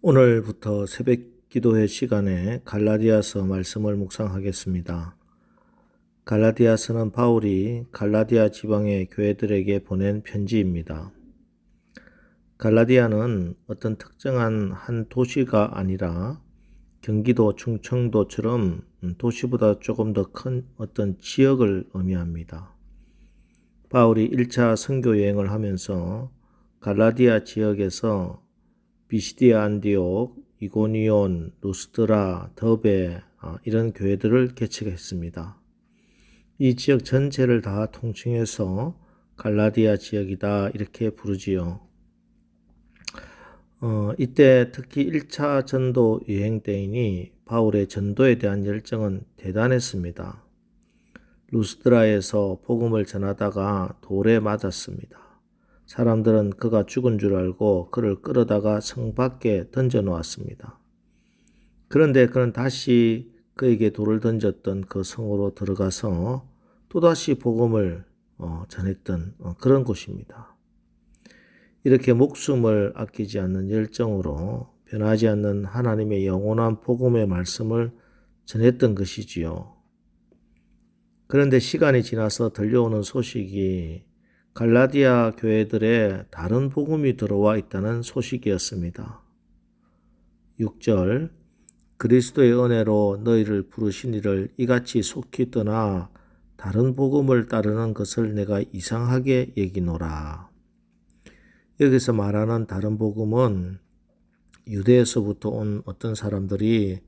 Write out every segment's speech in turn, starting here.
오늘부터 새벽 기도회 시간에 갈라디아서 말씀을 묵상하겠습니다. 갈라디아서는 바울이 갈라디아 지방의 교회들에게 보낸 편지입니다. 갈라디아는 어떤 특정한 한 도시가 아니라 경기도, 충청도처럼 도시보다 조금 더 큰 어떤 지역을 의미합니다. 바울이 1차 선교 여행을 하면서 갈라디아 지역에서 비시디아 안디옥, 이고니온, 루스드라, 더베 이런 교회들을 개척했습니다. 이 지역 전체를 다 통칭해서 갈라디아 지역이다 이렇게 부르지요. 이때 특히 1차 전도 여행 때이니 바울의 전도에 대한 열정은 대단했습니다. 루스드라에서 복음을 전하다가 돌에 맞았습니다. 사람들은 그가 죽은 줄 알고 그를 끌어다가 성 밖에 던져 놓았습니다. 그런데 그는 다시 그에게 돌을 던졌던 그 성으로 들어가서 또다시 복음을 전했던 그런 곳입니다. 이렇게 목숨을 아끼지 않는 열정으로 변하지 않는 하나님의 영원한 복음의 말씀을 전했던 것이지요. 그런데 시간이 지나서 들려오는 소식이 갈라디아 교회들에 다른 복음이 들어와 있다는 소식이었습니다. 6절 그리스도의 은혜로 너희를 부르신 이를 이같이 속히 떠나 다른 복음을 따르는 것을 내가 이상하게 여기노라. 여기서 말하는 다른 복음은 유대에서부터 온 어떤 사람들이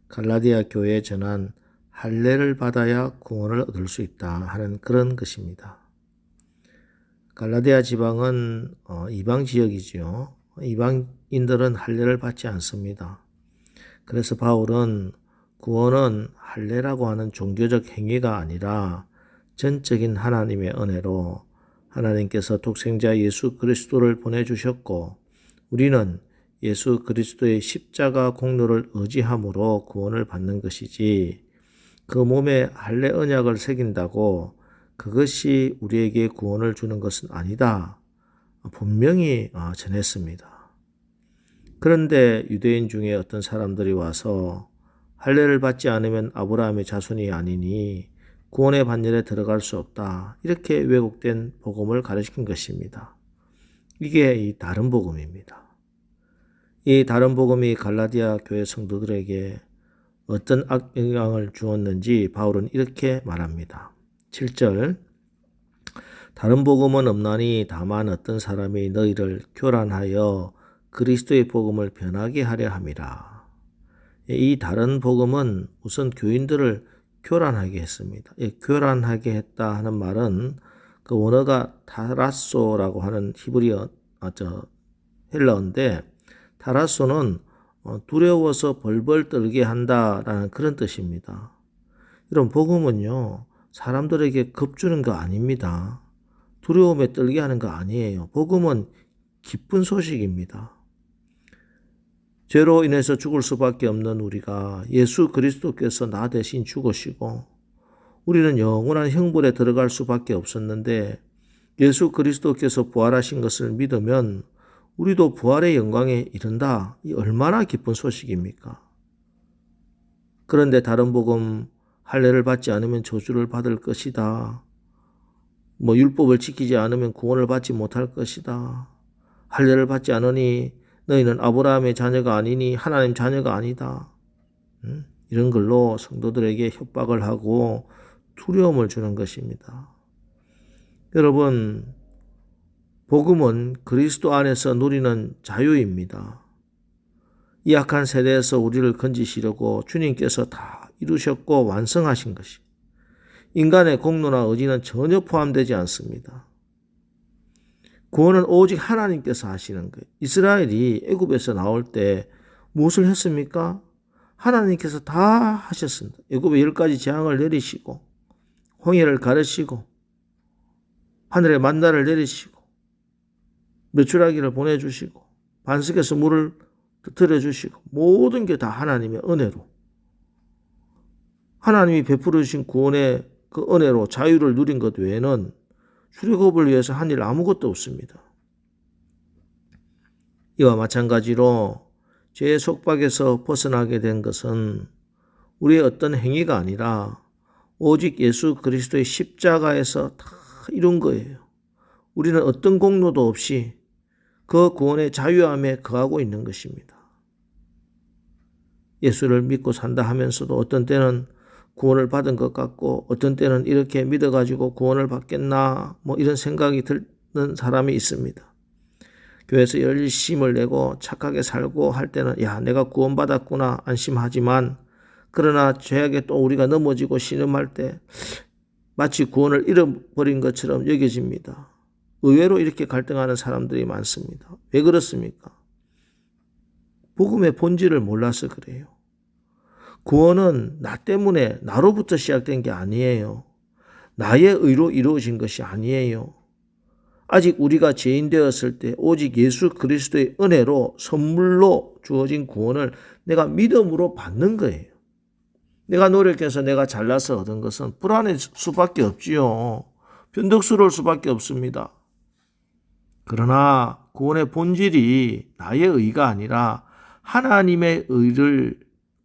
갈라디아 교회에 전한 할례를 받아야 구원을 얻을 수 있다 하는 그런 것입니다. 갈라디아 지방은 이방 지역이지요. 이방인들은 할례를 받지 않습니다. 그래서 바울은 구원은 할례라고 하는 종교적 행위가 아니라 전적인 하나님의 은혜로 하나님께서 독생자 예수 그리스도를 보내주셨고 우리는 예수 그리스도의 십자가 공로를 의지함으로 구원을 받는 것이지 그 몸에 할례 언약을 새긴다고 그것이 우리에게 구원을 주는 것은 아니다. 분명히 전했습니다. 그런데 유대인 중에 어떤 사람들이 와서 할례를 받지 않으면 아브라함의 자손이 아니니 구원의 반열에 들어갈 수 없다. 이렇게 왜곡된 복음을 가르친 것입니다. 이게 이 다른 복음입니다. 이 다른 복음이 갈라디아 교회 성도들에게 어떤 악영향을 주었는지 바울은 이렇게 말합니다. 7절 다른 복음은 없나니 다만 어떤 사람이 너희를 교란하여 그리스도의 복음을 변하게 하려 함이라. 이 다른 복음은 우선 교인들을 교란하게 했습니다. 교란하게 했다 하는 말은 그 원어가 타라소라고 하는 히브리어 헬라어인데 타라소는 두려워서 벌벌 떨게 한다라는 그런 뜻입니다. 이런 복음은요. 사람들에게 겁주는 거 아닙니다. 두려움에 떨게 하는 거 아니에요. 복음은 기쁜 소식입니다. 죄로 인해서 죽을 수밖에 없는 우리가 예수 그리스도께서 나 대신 죽으시고 우리는 영원한 형벌에 들어갈 수밖에 없었는데 예수 그리스도께서 부활하신 것을 믿으면 우리도 부활의 영광에 이른다. 이 얼마나 기쁜 소식입니까? 그런데 다른 복음 할례를 받지 않으면 저주를 받을 것이다. 율법을 지키지 않으면 구원을 받지 못할 것이다. 할례를 받지 않으니 너희는 아브라함의 자녀가 아니니 하나님 자녀가 아니다. 이런 걸로 성도들에게 협박을 하고 두려움을 주는 것입니다. 여러분, 복음은 그리스도 안에서 누리는 자유입니다. 이 악한 세대에서 우리를 건지시려고 주님께서 다 이루셨고 완성하신 것이 인간의 공로나 의지는 전혀 포함되지 않습니다. 구원은 오직 하나님께서 하시는 거예요. 이스라엘이 애굽에서 나올 때 무엇을 했습니까? 하나님께서 다 하셨습니다. 애굽에 10가지 재앙을 내리시고 홍해를 가르시고 하늘에 만나를 내리시고 메추라기를 보내주시고 반석에서 물을 터뜨려주시고 모든 게 다 하나님의 은혜로 하나님이 베풀어 주신 구원의 그 은혜로 자유를 누린 것 외에는 출애굽을 위해서 한 일 아무것도 없습니다. 이와 마찬가지로 죄의 속박에서 벗어나게 된 것은 우리의 어떤 행위가 아니라 오직 예수 그리스도의 십자가에서 다 이룬 거예요. 우리는 어떤 공로도 없이 그 구원의 자유함에 거하고 있는 것입니다. 예수를 믿고 산다 하면서도 어떤 때는 구원을 받은 것 같고 어떤 때는 이렇게 믿어가지고 구원을 받겠나 이런 생각이 드는 사람이 있습니다. 교회에서 열심을 내고 착하게 살고 할 때는 내가 구원받았구나 안심하지만 그러나 죄악에 또 우리가 넘어지고 신음할 때 마치 구원을 잃어버린 것처럼 여겨집니다. 의외로 이렇게 갈등하는 사람들이 많습니다. 왜 그렇습니까? 복음의 본질을 몰라서 그래요. 구원은 나 때문에 나로부터 시작된 게 아니에요. 나의 의로 이루어진 것이 아니에요. 아직 우리가 죄인 되었을 때 오직 예수 그리스도의 은혜로 선물로 주어진 구원을 내가 믿음으로 받는 거예요. 내가 노력해서 내가 잘나서 얻은 것은 불안할 수밖에 없지요. 변덕스러울 수밖에 없습니다. 그러나 구원의 본질이 나의 의가 아니라 하나님의 의를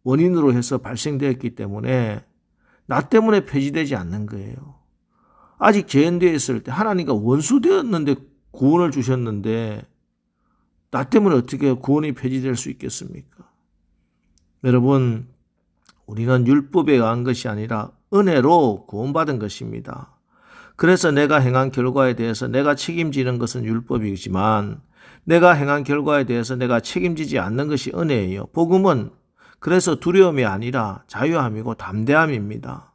원인으로 해서 발생되었기 때문에 나 때문에 폐지되지 않는 거예요. 아직 죄인 되었을 때 하나님과 원수 되었는데 구원을 주셨는데 나 때문에 어떻게 구원이 폐지될 수 있겠습니까? 여러분, 우리는 율법에 의한 것이 아니라 은혜로 구원받은 것입니다. 그래서 내가 행한 결과에 대해서 내가 책임지는 것은 율법이지만 내가 행한 결과에 대해서 내가 책임지지 않는 것이 은혜예요. 복음은 그래서 두려움이 아니라 자유함이고 담대함입니다.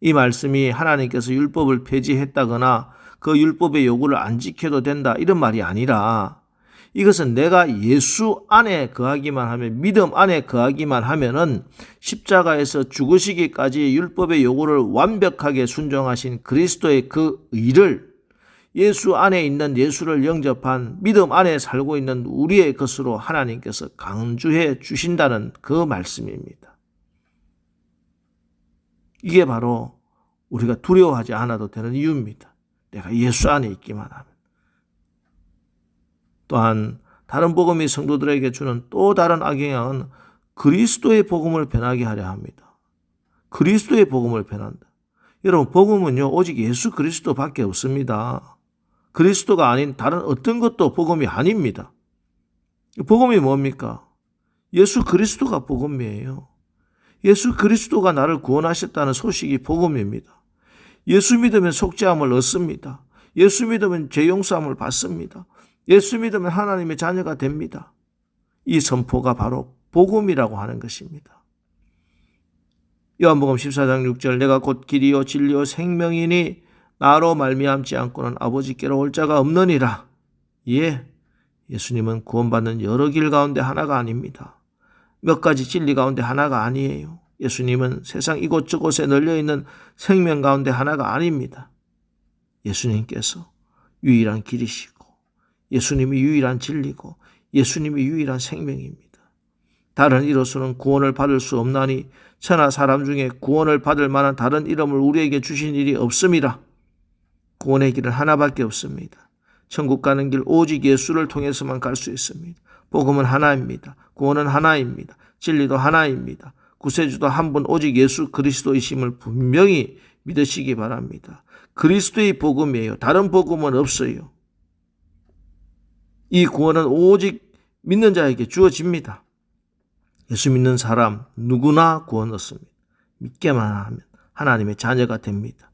이 말씀이 하나님께서 율법을 폐지했다거나 그 율법의 요구를 안 지켜도 된다 이런 말이 아니라 이것은 내가 예수 안에 거하기만 하면 믿음 안에 거하기만 하면은 십자가에서 죽으시기까지 율법의 요구를 완벽하게 순종하신 그리스도의 그 의를 예수 안에 있는 예수를 영접한 믿음 안에 살고 있는 우리의 것으로 하나님께서 강조해 주신다는 그 말씀입니다. 이게 바로 우리가 두려워하지 않아도 되는 이유입니다. 내가 예수 안에 있기만 하면. 또한 다른 복음이 성도들에게 주는 또 다른 악영향은 그리스도의 복음을 변하게 하려 합니다. 그리스도의 복음을 변한다. 여러분, 복음은요 오직 예수 그리스도밖에 없습니다. 그리스도가 아닌 다른 어떤 것도 복음이 아닙니다. 복음이 뭡니까? 예수 그리스도가 복음이에요. 예수 그리스도가 나를 구원하셨다는 소식이 복음입니다. 예수 믿으면 속죄함을 얻습니다. 예수 믿으면 죄 용서함을 받습니다. 예수 믿으면 하나님의 자녀가 됩니다. 이 선포가 바로 복음이라고 하는 것입니다. 요한복음 14장 6절 내가 곧 길이요 진리요 생명이니 나로 말미암지 않고는 아버지께로 올 자가 없느니라. 예수님은 구원받는 여러 길 가운데 하나가 아닙니다. 몇 가지 진리 가운데 하나가 아니에요. 예수님은 세상 이곳저곳에 널려있는 생명 가운데 하나가 아닙니다. 예수님께서 유일한 길이시고 예수님이 유일한 진리고 예수님이 유일한 생명입니다. 다른 이로서는 구원을 받을 수 없나니 천하 사람 중에 구원을 받을 만한 다른 이름을 우리에게 주신 일이 없음이라. 구원의 길은 하나밖에 없습니다. 천국 가는 길 오직 예수를 통해서만 갈 수 있습니다. 복음은 하나입니다. 구원은 하나입니다. 진리도 하나입니다. 구세주도 한 분 오직 예수 그리스도이심을 분명히 믿으시기 바랍니다. 그리스도의 복음이에요. 다른 복음은 없어요. 이 구원은 오직 믿는 자에게 주어집니다. 예수 믿는 사람 누구나 구원 얻습니다. 믿기만 하면 하나님의 자녀가 됩니다.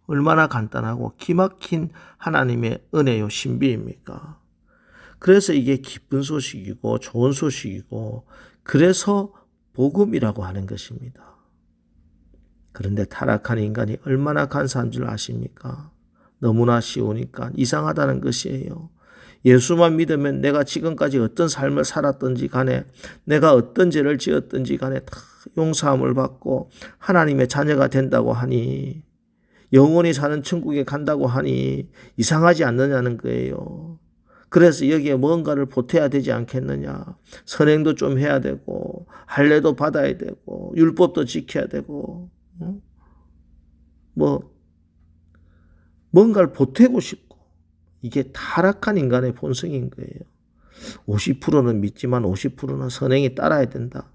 얼마나 간단하고 기막힌 하나님의 은혜요 신비입니까? 그래서 이게 기쁜 소식이고 좋은 소식이고 그래서 복음이라고 하는 것입니다. 그런데 타락한 인간이 얼마나 간사한 줄 아십니까? 너무나 쉬우니까 이상하다는 것이에요. 예수만 믿으면 내가 지금까지 어떤 삶을 살았든지 간에 내가 어떤 죄를 지었든지 간에 다 용서함을 받고 하나님의 자녀가 된다고 하니 영원히 사는 천국에 간다고 하니 이상하지 않느냐는 거예요. 그래서 여기에 뭔가를 보태야 되지 않겠느냐. 선행도 좀 해야 되고 할례도 받아야 되고 율법도 지켜야 되고 뭔가를 보태고 싶고 이게 타락한 인간의 본성인 거예요. 50%는 믿지만 50%는 선행이 따라야 된다.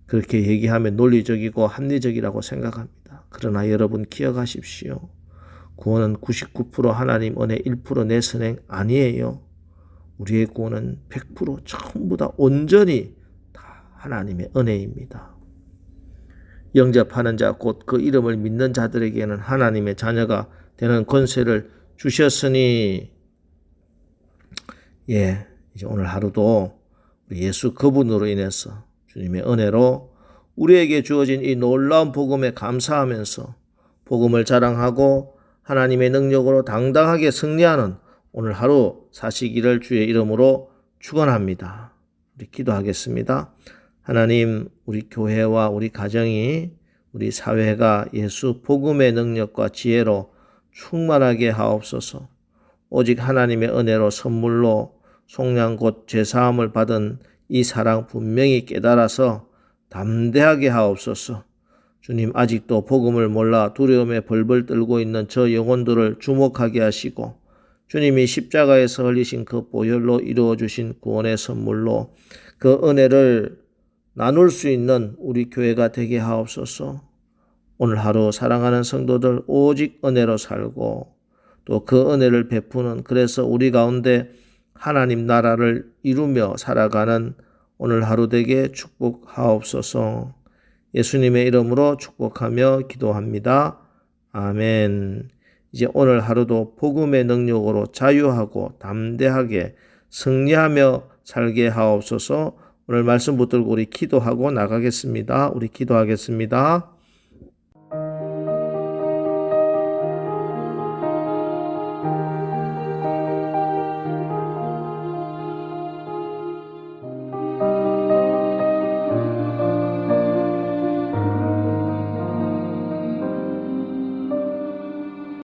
그렇게 얘기하면 논리적이고 합리적이라고 생각합니다. 그러나 여러분 기억하십시오. 구원은 99% 하나님 은혜, 1% 내 선행 아니에요. 우리의 구원은 100% 전부 다 온전히 다 하나님의 은혜입니다. 영접하는 자 곧 그 이름을 믿는 자들에게는 하나님의 자녀가 되는 권세를 주셨으니 이제 오늘 하루도 예수 그분으로 인해서 주님의 은혜로 우리에게 주어진 이 놀라운 복음에 감사하면서 복음을 자랑하고 하나님의 능력으로 당당하게 승리하는 오늘 하루 사시기를 주의 이름으로 축원합니다. 우리 기도하겠습니다. 하나님, 우리 교회와 우리 가정이 우리 사회가 예수 복음의 능력과 지혜로 충만하게 하옵소서. 오직 하나님의 은혜로 선물로 속량 곧 죄사함을 받은 이 사랑 분명히 깨달아서 담대하게 하옵소서. 주님, 아직도 복음을 몰라 두려움에 벌벌 떨고 있는 저 영혼들을 주목하게 하시고 주님이 십자가에서 흘리신 그 보혈로 이루어주신 구원의 선물로 그 은혜를 나눌 수 있는 우리 교회가 되게 하옵소서. 오늘 하루 사랑하는 성도들 오직 은혜로 살고 또 그 은혜를 베푸는, 그래서 우리 가운데 하나님 나라를 이루며 살아가는 오늘 하루 되게 축복하옵소서. 예수님의 이름으로 축복하며 기도합니다. 아멘. 이제 오늘 하루도 복음의 능력으로 자유하고 담대하게 승리하며 살게 하옵소서. 오늘 말씀 붙들고 우리 기도하고 나가겠습니다. 우리 기도하겠습니다.